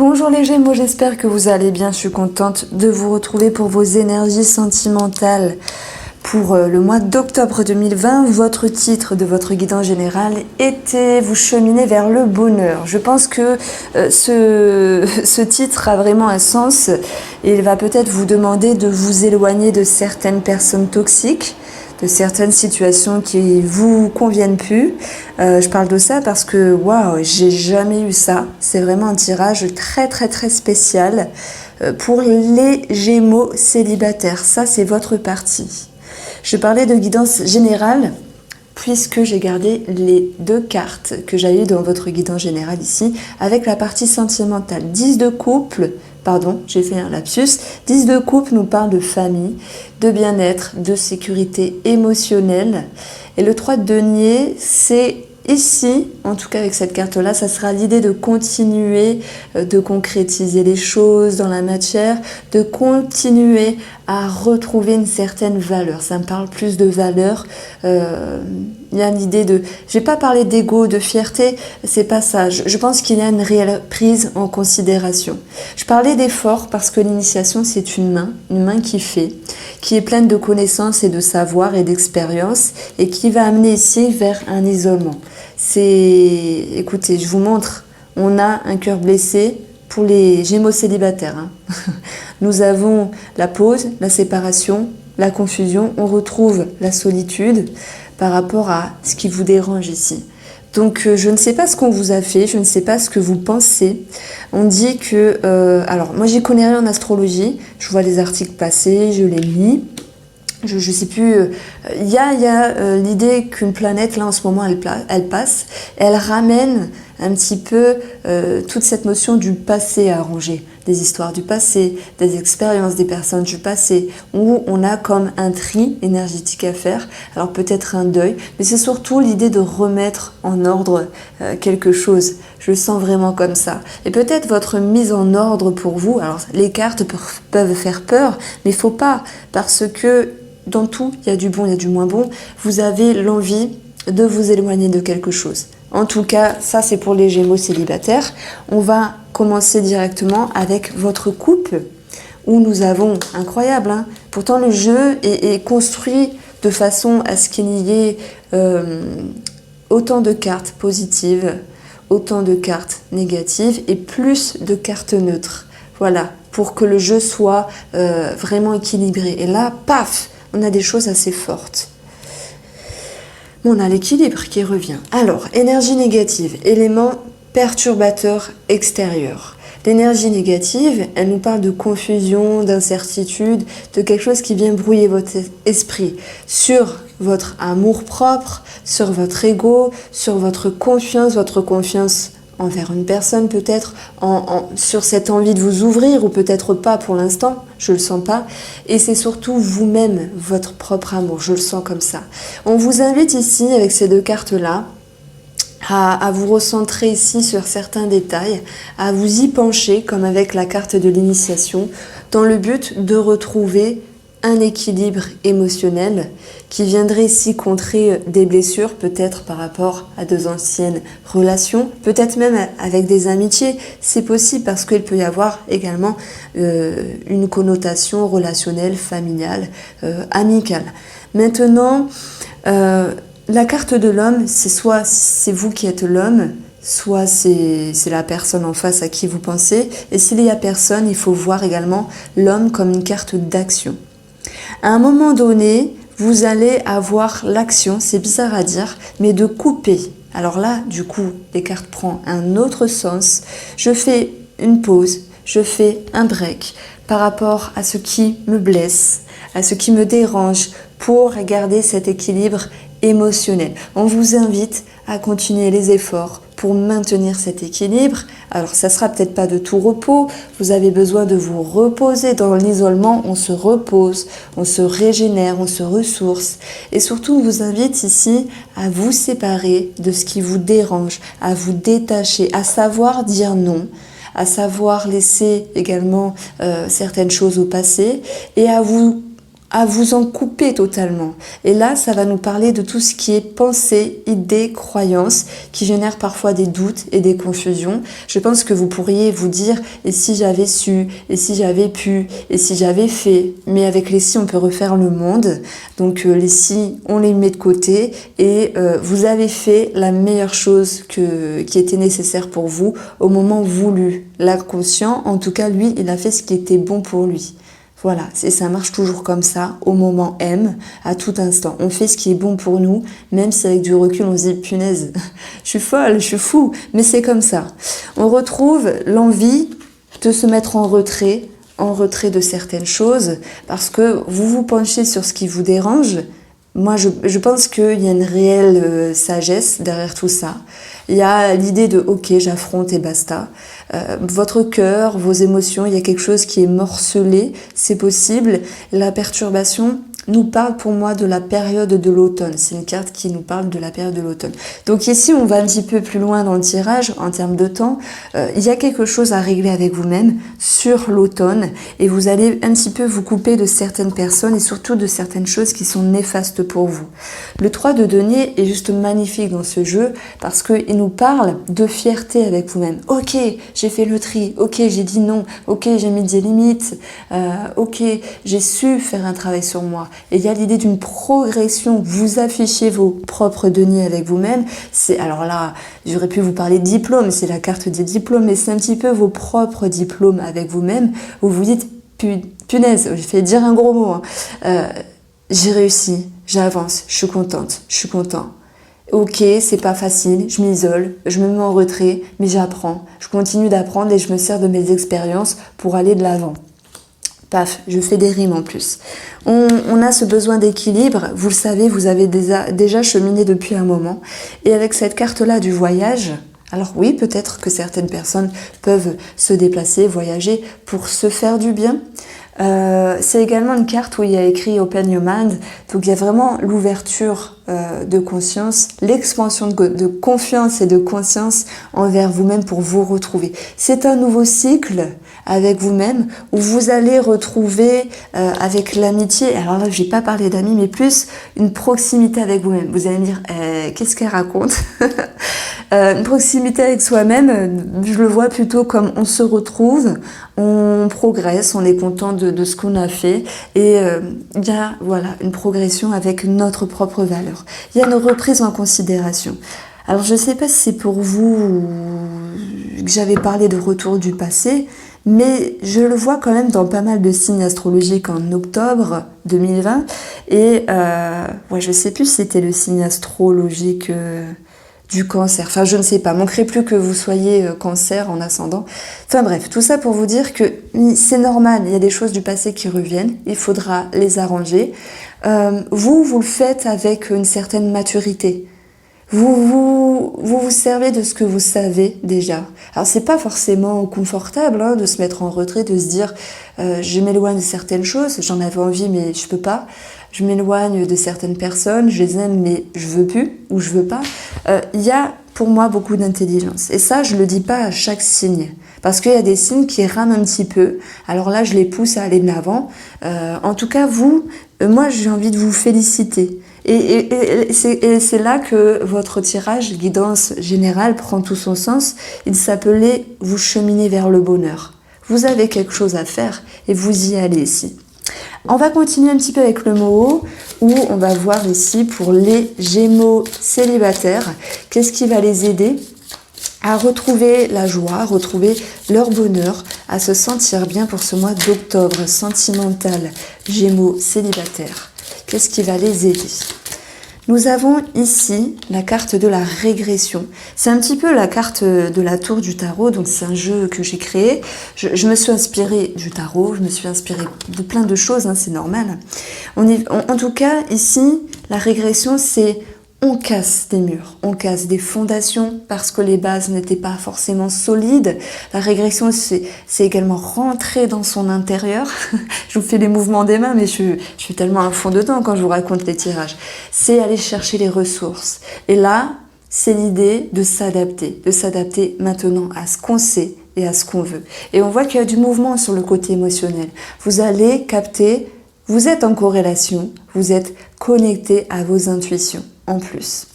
Bonjour les Gémeaux, j'espère que vous allez bien. Je suis contente de vous retrouver pour vos énergies sentimentales pour le mois d'octobre 2020. Votre titre de votre guidance général était « Vous cheminez vers le bonheur ». Je pense que ce titre a vraiment un sens et il va peut-être vous demander de vous éloigner de certaines personnes toxiques, de certaines situations qui vous conviennent plus. Je parle de ça parce que waouh, j'ai jamais eu ça. C'est vraiment un tirage très spécial pour les Gémeaux célibataires. Ça, c'est votre partie. Je parlais de guidance générale puisque j'ai gardé les deux cartes que j'ai eues dans votre guidance générale ici avec la partie sentimentale. 10 de couple. Pardon, j'ai fait un lapsus. 10 de couple nous parle de famille, de bien-être, de sécurité émotionnelle. Et le 3 de denier, c'est ici, en tout cas avec cette carte-là, ça sera l'idée de continuer, de concrétiser les choses dans la matière, de continuer à retrouver une certaine valeur. Ça me parle plus de valeur. Il y a l'idée de... Je vais pas parler d'ego, de fierté, c'est pas ça. Je pense qu'il y a une réelle prise en considération. Je parlais d'effort parce que l'initiation, c'est une main qui fait, qui est pleine de connaissances et de savoir et d'expérience et qui va amener ici vers un isolement. Écoutez, je vous montre, on a un cœur blessé pour les Gémeaux célibataires. Nous avons la pause, la séparation, la confusion, on retrouve la solitude par rapport à ce qui vous dérange ici. Donc je ne sais pas ce qu'on vous a fait, je ne sais pas ce que vous pensez. On dit que... alors moi j'y connais rien en astrologie, je vois les articles passer, je les lis. Je sais plus, il y a l'idée qu'une planète, là en ce moment, elle passe, elle ramène un petit peu toute cette notion du passé à ranger, des histoires du passé, des expériences des personnes du passé, où on a comme un tri énergétique à faire, alors peut-être un deuil, mais c'est surtout l'idée de remettre en ordre quelque chose. Je le sens vraiment comme ça. Et peut-être votre mise en ordre pour vous, alors les cartes peuvent faire peur, mais il ne faut pas, parce que dans tout, il y a du bon, il y a du moins bon. Vous avez l'envie de vous éloigner de quelque chose. En tout cas, ça c'est pour les Gémeaux célibataires. On va commencer directement avec votre couple, où nous avons, incroyable, hein, pourtant le jeu est construit de façon à ce qu'il y ait autant de cartes positives, autant de cartes négatives et plus de cartes neutres. Voilà, pour que le jeu soit vraiment équilibré. Et là, paf, on a des choses assez fortes. On a l'équilibre qui revient. Alors, énergie négative, élément perturbateur extérieur. L'énergie négative, elle nous parle de confusion, d'incertitude, de quelque chose qui vient brouiller votre esprit sur votre amour-propre, sur votre ego, sur votre confiance envers une personne peut-être, sur cette envie de vous ouvrir ou peut-être pas pour l'instant, je le sens pas. Et c'est surtout vous-même, votre propre amour, je le sens comme ça. On vous invite ici avec ces deux cartes-là à vous recentrer ici sur certains détails, à vous y pencher comme avec la carte de l'initiation, dans le but de retrouver un équilibre émotionnel qui viendrait ici contrer des blessures, peut-être par rapport à de anciennes relations, peut-être même avec des amitiés. C'est possible parce qu'il peut y avoir également une connotation relationnelle, familiale, amicale. Maintenant, la carte de l'homme, c'est soit c'est vous qui êtes l'homme, soit c'est la personne en face à qui vous pensez. Et s'il y a personne, il faut voir également l'homme comme une carte d'action. À un moment donné, vous allez avoir l'action, c'est bizarre à dire, mais de couper. Alors là, du coup, les cartes prennent un autre sens. Je fais une pause, je fais un break par rapport à ce qui me blesse, à ce qui me dérange, pour garder cet équilibre émotionnel. On vous invite à continuer les efforts pour maintenir cet équilibre. Alors ça sera peut-être pas de tout repos, vous avez besoin de vous reposer. Dans l'isolement, on se repose, on se régénère, on se ressource. Et surtout, on vous invite ici à vous séparer de ce qui vous dérange, à vous détacher, à savoir dire non, à savoir laisser également certaines choses au passé et à vous à vous en couper totalement. Et là, ça va nous parler de tout ce qui est pensée, idées, croyances, qui génèrent parfois des doutes et des confusions. Je pense que vous pourriez vous dire, et si j'avais su, et si j'avais pu, et si j'avais fait. Mais avec les si, on peut refaire le monde. Donc les si, on les met de côté, et vous avez fait la meilleure chose qui était nécessaire pour vous au moment voulu. L'inconscient, en tout cas, lui, il a fait ce qui était bon pour lui. Voilà, et ça marche toujours comme ça, au moment M, à tout instant. On fait ce qui est bon pour nous, même si avec du recul on se dit, punaise, je suis folle, je suis fou, mais c'est comme ça. On retrouve l'envie de se mettre en retrait de certaines choses, parce que vous vous penchez sur ce qui vous dérange. Moi, je pense qu'il y a une réelle sagesse derrière tout ça. Il y a l'idée de « ok, j'affronte et basta ». Votre cœur, vos émotions, il y a quelque chose qui est morcelé, c'est possible. La perturbation nous parle pour moi de la période de l'automne. C'est une carte qui nous parle de la période de l'automne. Donc ici, on va un petit peu plus loin dans le tirage en termes de temps. Il y a quelque chose à régler avec vous-même sur l'automne et vous allez un petit peu vous couper de certaines personnes et surtout de certaines choses qui sont néfastes pour vous. Le 3 de denier est juste magnifique dans ce jeu parce qu'il nous parle de fierté avec vous-même. Ok, j'ai fait le tri. Ok, j'ai dit non. Ok, j'ai mis des limites. Ok, j'ai su faire un travail sur moi. Et il y a l'idée d'une progression. Vous affichez vos propres deniers avec vous-même. Alors là, j'aurais pu vous parler de diplôme, c'est la carte des diplômes, mais c'est un petit peu vos propres diplômes avec vous-même, où vous dites, punaise, j'ai fait dire un gros mot, hein. J'ai réussi, j'avance, je suis contente, je suis content. Ok, c'est pas facile, je m'isole, je me mets en retrait, mais j'apprends. Je continue d'apprendre et je me sers de mes expériences pour aller de l'avant. Paf, je fais des rimes en plus. On a ce besoin d'équilibre, vous le savez, vous avez déjà cheminé depuis un moment. Et avec cette carte-là du voyage, alors oui, peut-être que certaines personnes peuvent se déplacer, voyager pour se faire du bien. C'est également une carte où il y a écrit Open Your Mind, donc il y a vraiment l'ouverture de conscience, l'expansion de confiance et de conscience envers vous-même pour vous retrouver. C'est un nouveau cycle avec vous-même où vous allez retrouver avec l'amitié, alors là je n'ai pas parlé d'amis mais plus une proximité avec vous-même. Vous allez me dire qu'est-ce qu'elle raconte? Une proximité avec soi-même, je le vois plutôt comme on se retrouve, on progresse, on est content de ce qu'on a fait et il y a voilà, une progression avec notre propre valeur. Il y a une reprise en considération. Alors je ne sais pas si c'est pour vous que j'avais parlé de retour du passé, mais je le vois quand même dans pas mal de signes astrologiques en octobre 2020 et je ne sais plus si c'était le signe astrologique du cancer, enfin je ne sais pas, manquerait plus que vous soyez cancer en ascendant. Enfin bref, tout ça pour vous dire que c'est normal, il y a des choses du passé qui reviennent, il faudra les arranger. Vous le faites avec une certaine maturité. Vous servez de ce que vous savez déjà. Alors c'est pas forcément confortable de se mettre en retrait, de se dire je m'éloigne de certaines choses, j'en avais envie mais je peux pas. Je m'éloigne de certaines personnes, je les aime mais je veux plus ou je veux pas. Il y a pour moi beaucoup d'intelligence. Et ça, je le dis pas à chaque signe. Parce qu'il y a des signes qui rament un petit peu. Alors là, je les pousse à aller de l'avant. En tout cas, moi, j'ai envie de vous féliciter. Et c'est là que votre tirage guidance générale prend tout son sens. Il s'appelait « Vous cheminez vers le bonheur ». Vous avez quelque chose à faire et vous y allez ici. On va continuer un petit peu avec le mot où on va voir ici pour les Gémeaux célibataires, qu'est-ce qui va les aider à retrouver la joie, à retrouver leur bonheur, à se sentir bien pour ce mois d'octobre sentimental. Gémeaux célibataires, qu'est-ce qui va les aider? Nous avons ici la carte de la régression. C'est un petit peu la carte de la tour du tarot, donc c'est un jeu que j'ai créé. Je me suis inspirée du tarot, je me suis inspirée de plein de choses, c'est normal. En tout cas, ici, la régression, c'est on casse des murs, on casse des fondations parce que les bases n'étaient pas forcément solides. La régression, c'est également rentrer dans son intérieur. Je vous fais les mouvements des mains, mais je suis tellement à fond dedans quand je vous raconte les tirages. C'est aller chercher les ressources. Et là, c'est l'idée de s'adapter maintenant à ce qu'on sait et à ce qu'on veut. Et on voit qu'il y a du mouvement sur le côté émotionnel. Vous allez capter, Vous êtes en corrélation, vous êtes connecté à vos intuitions en plus.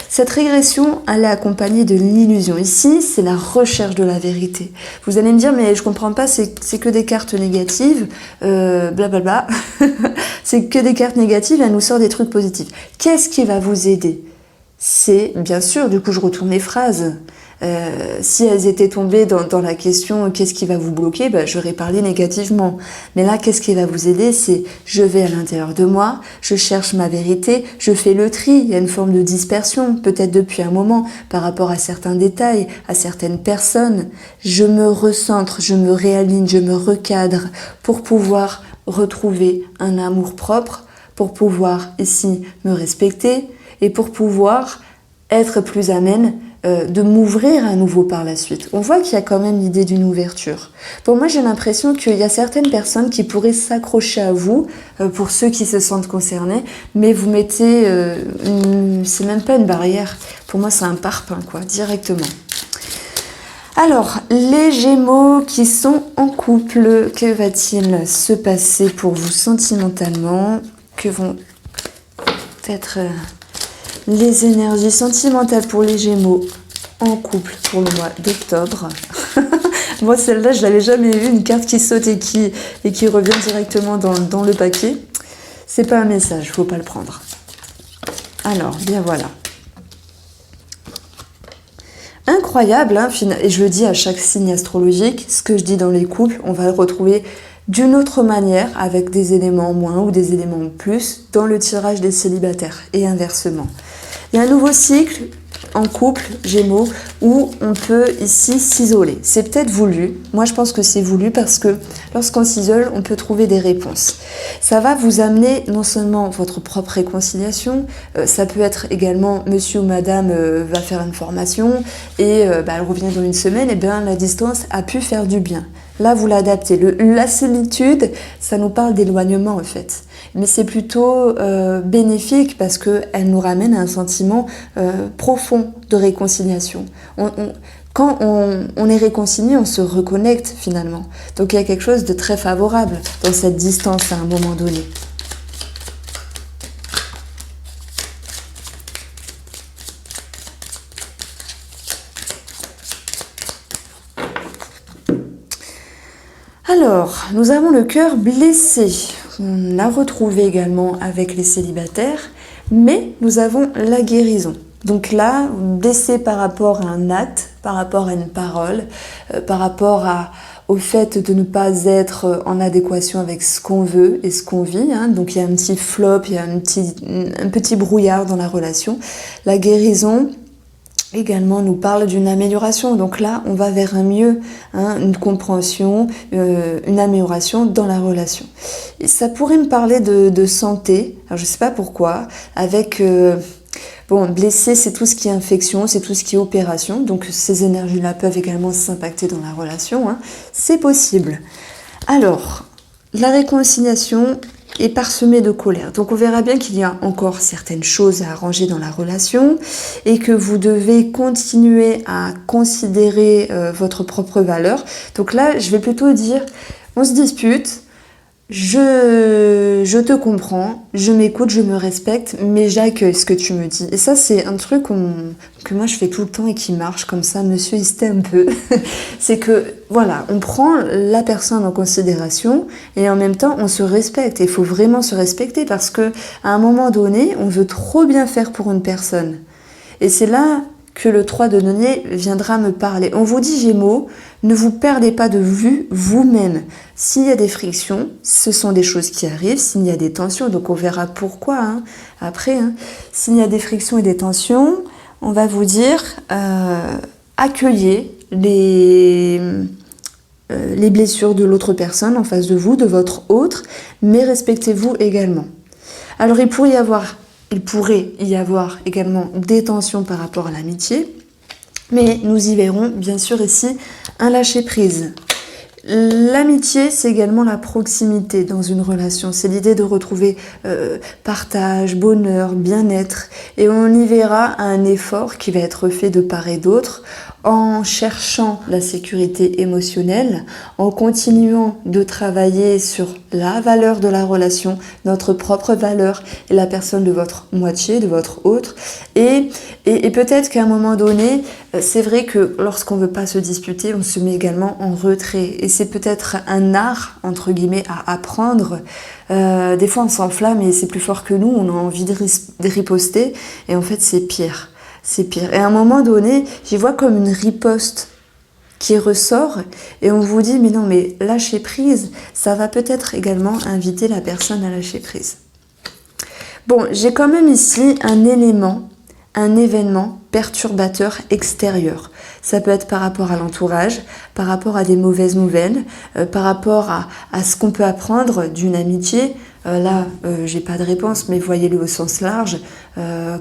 Cette régression, elle est accompagnée de l'illusion. Ici, c'est la recherche de la vérité. Vous allez me dire, mais je comprends pas, c'est que des cartes négatives, blablabla. C'est que des cartes négatives, elle nous sort des trucs positifs. Qu'est-ce qui va vous aider? C'est, bien sûr, du coup, je retourne mes phrases. Si elles étaient tombées dans la question qu'est-ce qui va vous bloquer, j'aurais parlé négativement. Mais là, qu'est-ce qui va vous aider? C'est je vais à l'intérieur de moi, je cherche ma vérité, je fais le tri. Il y a une forme de dispersion, peut-être depuis un moment, par rapport à certains détails, à certaines personnes. Je me recentre, je me réaligne, je me recadre pour pouvoir retrouver un amour propre, pour pouvoir ici me respecter et pour pouvoir être plus amène de m'ouvrir à nouveau par la suite. On voit qu'il y a quand même l'idée d'une ouverture. Pour moi, j'ai l'impression qu'il y a certaines personnes qui pourraient s'accrocher à vous, pour ceux qui se sentent concernés, mais vous mettez, c'est même pas une barrière. Pour moi, c'est un parpaing, quoi, directement. Alors, les Gémeaux qui sont en couple, que va-t-il se passer pour vous sentimentalement? Que vont être les énergies sentimentales pour les Gémeaux en couple pour le mois d'octobre? Moi, celle-là, je l'avais jamais vue, une carte qui saute et qui revient directement dans le paquet. C'est pas un message, faut pas le prendre. Alors, bien voilà. Incroyable, hein, et je le dis à chaque signe astrologique, ce que je dis dans les couples, on va le retrouver d'une autre manière, avec des éléments en moins ou des éléments en plus, dans le tirage des célibataires, et inversement. Il y a un nouveau cycle en couple, Gémeaux, où on peut ici s'isoler. C'est peut-être voulu, moi je pense que c'est voulu parce que lorsqu'on s'isole, on peut trouver des réponses. Ça va vous amener non seulement votre propre réconciliation, ça peut être également monsieur ou madame va faire une formation et elle revient dans une semaine, et bien la distance a pu faire du bien. Là, vous l'adaptez. La solitude, ça nous parle d'éloignement en fait. Mais c'est plutôt bénéfique parce qu'elle nous ramène à un sentiment profond de réconciliation. Quand on est réconcilié, on se reconnecte finalement. Donc il y a quelque chose de très favorable dans cette distance à un moment donné. Alors, nous avons le cœur blessé. On l'a retrouvé également avec les célibataires, mais nous avons la guérison. Donc là, blessé par rapport à un acte, par rapport à une parole, par rapport au fait de ne pas être en adéquation avec ce qu'on veut et ce qu'on vit. Hein. Donc il y a un petit flop, il y a un petit brouillard dans la relation. La guérison également nous parle d'une amélioration. Donc là, on va vers un mieux, hein, une compréhension, une amélioration dans la relation. Et ça pourrait me parler de santé, alors je ne sais pas pourquoi, avec... blessé, c'est tout ce qui est infection, c'est tout ce qui est opération. Donc ces énergies-là peuvent également s'impacter dans la relation. Hein. C'est possible. Alors, la réconciliation est parsemée de colère. Donc on verra bien qu'il y a encore certaines choses à arranger dans la relation et que vous devez continuer à considérer votre propre valeur. Donc là, je vais plutôt dire, on se dispute, je te comprends, je m'écoute, je me respecte, mais j'accueille ce que tu me dis. Et ça, c'est un truc que moi je fais tout le temps et qui marche comme ça, monsieur hésitez un peu. C'est que, voilà, on prend la personne en considération et en même temps, on se respecte. Et il faut vraiment se respecter parce que à un moment donné, on veut trop bien faire pour une personne. Et c'est là que le 3 de denier viendra me parler. On vous dit Gémeaux, ne vous perdez pas de vue vous-même. S'il y a des frictions, ce sont des choses qui arrivent. S'il y a des tensions, donc on verra pourquoi hein, après. Hein. S'il y a des frictions et des tensions, on va vous dire accueillez les blessures de l'autre personne en face de vous, de votre autre, mais respectez-vous également. Alors il pourrait y avoir également des tensions par rapport à l'amitié, mais nous y verrons bien sûr ici un lâcher-prise. L'amitié, c'est également la proximité dans une relation. C'est l'idée de retrouver partage, bonheur, bien-être. Et on y verra un effort qui va être fait de part et d'autre en cherchant la sécurité émotionnelle, en continuant de travailler sur la valeur de la relation, notre propre valeur et la personne de votre moitié, de votre autre. Et peut-être qu'à un moment donné, c'est vrai que lorsqu'on ne veut pas se disputer, on se met également en retrait. Et c'est peut-être un art, entre guillemets, à apprendre. Des fois, on s'enflamme et c'est plus fort que nous, on a envie de riposter. Et en fait, c'est pire. C'est pire. Et à un moment donné, j'y vois comme une riposte qui ressort et on vous dit mais non, mais lâcher prise, ça va peut-être également inviter la personne à lâcher prise. Bon, j'ai quand même ici un élément, un événement perturbateur extérieur. Ça peut être par rapport à l'entourage, par rapport à des mauvaises nouvelles, par rapport à ce qu'on peut apprendre d'une amitié. Là, j'ai pas de réponse, mais voyez-le au sens large.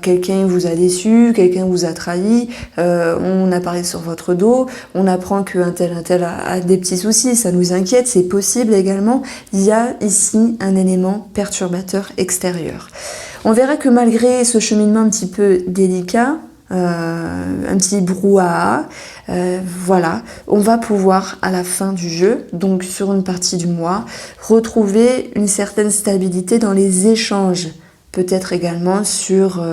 Quelqu'un vous a déçu, quelqu'un vous a trahi, on a parlé sur votre dos, on apprend qu'un tel a des petits soucis, ça nous inquiète, c'est possible également. Il y a ici un élément perturbateur extérieur. On verra que malgré ce cheminement un petit peu délicat, un petit brouhaha, voilà, on va pouvoir à la fin du jeu, donc sur une partie du mois, retrouver une certaine stabilité dans les échanges. Peut-être également sur...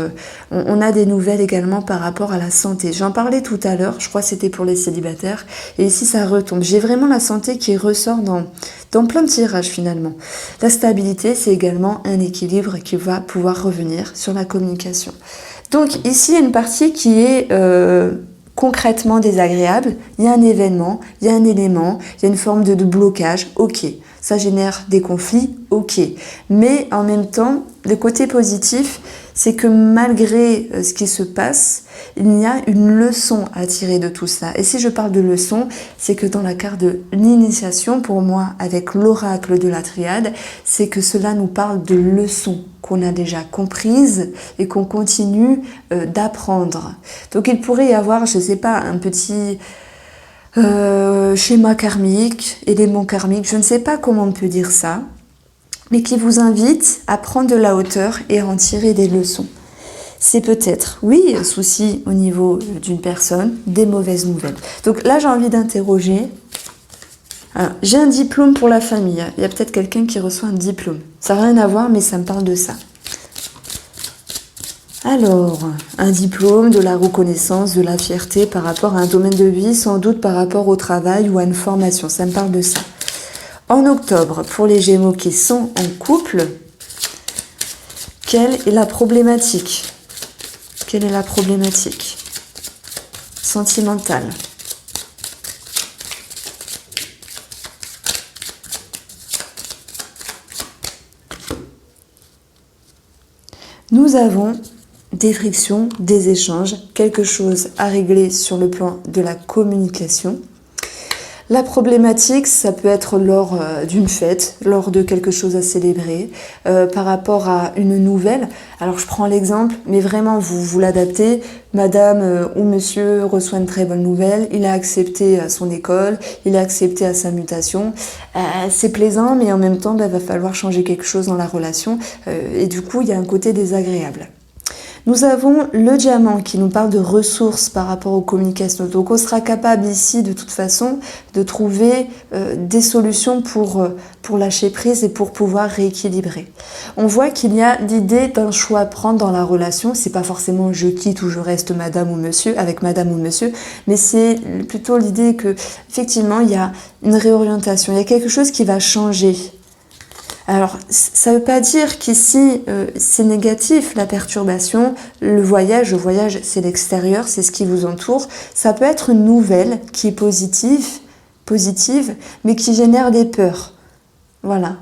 on a des nouvelles également par rapport à la santé. J'en parlais tout à l'heure, je crois que c'était pour les célibataires. Et ici, ça retombe. J'ai vraiment la santé qui ressort dans plein de tirages finalement. La stabilité, c'est également un équilibre qui va pouvoir revenir sur la communication. Donc ici, il y a une partie qui est concrètement désagréable. Il y a un événement, il y a un élément, il y a une forme de blocage. Ok, ça génère des conflits, ok. Mais en même temps, le côté positif, c'est que malgré ce qui se passe, il y a une leçon à tirer de tout ça. Et si je parle de leçon, c'est que dans la carte de l'initiation, pour moi, avec l'oracle de la triade, c'est que cela nous parle de leçons qu'on a déjà comprises et qu'on continue d'apprendre. Donc il pourrait y avoir, je ne sais pas, un petit schéma karmique, élément karmique, je ne sais pas comment on peut dire ça, mais qui vous invite à prendre de la hauteur et à en tirer des leçons. C'est peut-être, oui, un souci au niveau d'une personne, des mauvaises nouvelles. Donc là, j'ai envie d'interroger. Alors, j'ai un diplôme pour la famille. Il y a peut-être quelqu'un qui reçoit un diplôme. Ça n'a rien à voir, mais ça me parle de ça. Alors, un diplôme, de la reconnaissance, de la fierté par rapport à un domaine de vie, sans doute par rapport au travail ou à une formation. Ça me parle de ça. En octobre, pour les Gémeaux qui sont en couple, quelle est la problématique ? Quelle est la problématique sentimentale ? Nous avons des frictions, des échanges, quelque chose à régler sur le plan de la communication. La problématique, ça peut être lors d'une fête, lors de quelque chose à célébrer, par rapport à une nouvelle. Alors je prends l'exemple, mais vraiment vous l'adaptez. Madame ou monsieur reçoit une très bonne nouvelle, il a accepté à son école, il a accepté à sa mutation. C'est plaisant, mais en même temps, il va falloir changer quelque chose dans la relation. Et du coup, il y a un côté désagréable. Nous avons le diamant qui nous parle de ressources par rapport aux communications. Donc on sera capable ici de toute façon de trouver des solutions pour lâcher prise et pour pouvoir rééquilibrer. On voit qu'il y a l'idée d'un choix à prendre dans la relation. C'est pas forcément je quitte ou je reste madame ou monsieur avec madame ou monsieur, mais c'est plutôt l'idée que effectivement il y a une réorientation, il y a quelque chose qui va changer. Alors, ça ne veut pas dire qu'ici, c'est négatif, la perturbation, le voyage c'est l'extérieur, c'est ce qui vous entoure. Ça peut être une nouvelle qui est positive, mais qui génère des peurs. Voilà.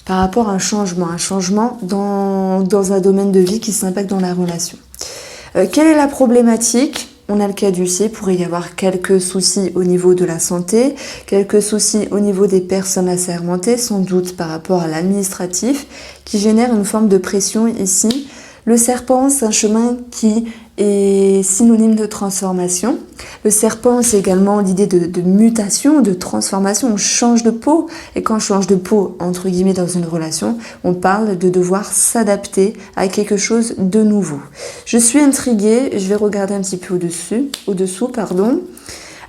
Par rapport à un changement dans un domaine de vie qui s'impacte dans la relation. Quelle est la problématique ? On a le caducée, il pourrait y avoir quelques soucis au niveau de la santé, quelques soucis au niveau des personnes assermentées, sans doute par rapport à l'administratif, qui génère une forme de pression ici. Le serpent, c'est un chemin qui est synonyme de transformation. Le serpent, c'est également l'idée de mutation, de transformation. On change de peau. Et quand on change de peau, entre guillemets, dans une relation, on parle de devoir s'adapter à quelque chose de nouveau. Je suis intriguée. Je vais regarder un petit peu au-dessous, pardon.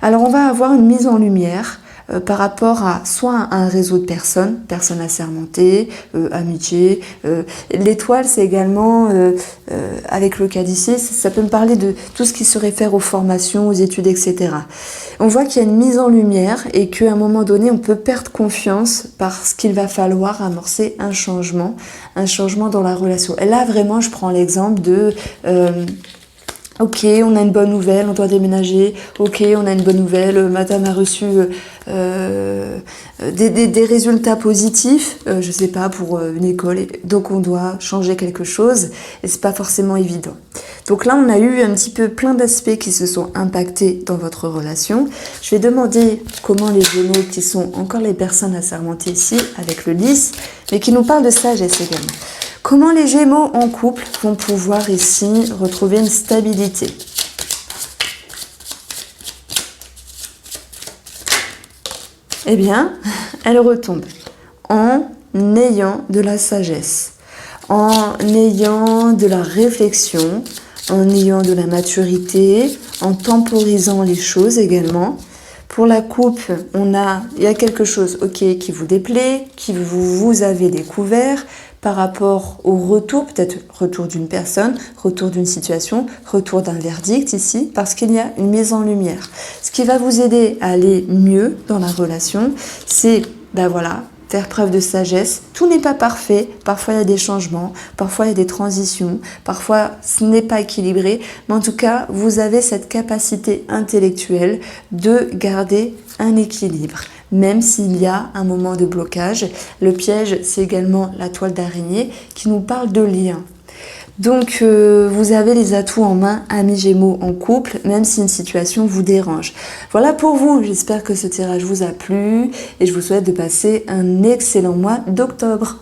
Alors, on va avoir une mise en lumière par rapport à soit un réseau de personnes assermentées, amitié. L'étoile, c'est également, avec le cas d'ici, ça peut me parler de tout ce qui se réfère aux formations, aux études, etc. On voit qu'il y a une mise en lumière et qu'à un moment donné, on peut perdre confiance parce qu'il va falloir amorcer un changement dans la relation. Et là, vraiment, je prends l'exemple de... Ok, on a une bonne nouvelle, on doit déménager. Ok, on a une bonne nouvelle, madame a reçu des résultats positifs, je sais pas, pour une école. Donc on doit changer quelque chose et c'est pas forcément évident. Donc là, on a eu un petit peu plein d'aspects qui se sont impactés dans votre relation. Je vais demander comment les Gémeaux, qui sont encore les personnes assermentées ici, avec le lys, mais qui nous parlent de sagesse également. Comment les Gémeaux en couple vont pouvoir ici retrouver une stabilité? Eh bien, elle retombe en ayant de la sagesse, en ayant de la réflexion, en ayant de la maturité, en temporisant les choses également. Pour la coupe, il y a quelque chose, ok, qui vous déplaît, qui vous avez découvert par rapport au retour, peut-être retour d'une personne, retour d'une situation, retour d'un verdict ici, parce qu'il y a une mise en lumière. Ce qui va vous aider à aller mieux dans la relation, c'est, faire preuve de sagesse. Tout n'est pas parfait. Parfois, il y a des changements. Parfois, il y a des transitions. Parfois, ce n'est pas équilibré. Mais en tout cas, vous avez cette capacité intellectuelle de garder un équilibre, même s'il y a un moment de blocage. Le piège, c'est également la toile d'araignée qui nous parle de lien. Donc, vous avez les atouts en main, amis Gémeaux en couple, même si une situation vous dérange. Voilà pour vous. J'espère que ce tirage vous a plu et je vous souhaite de passer un excellent mois d'octobre.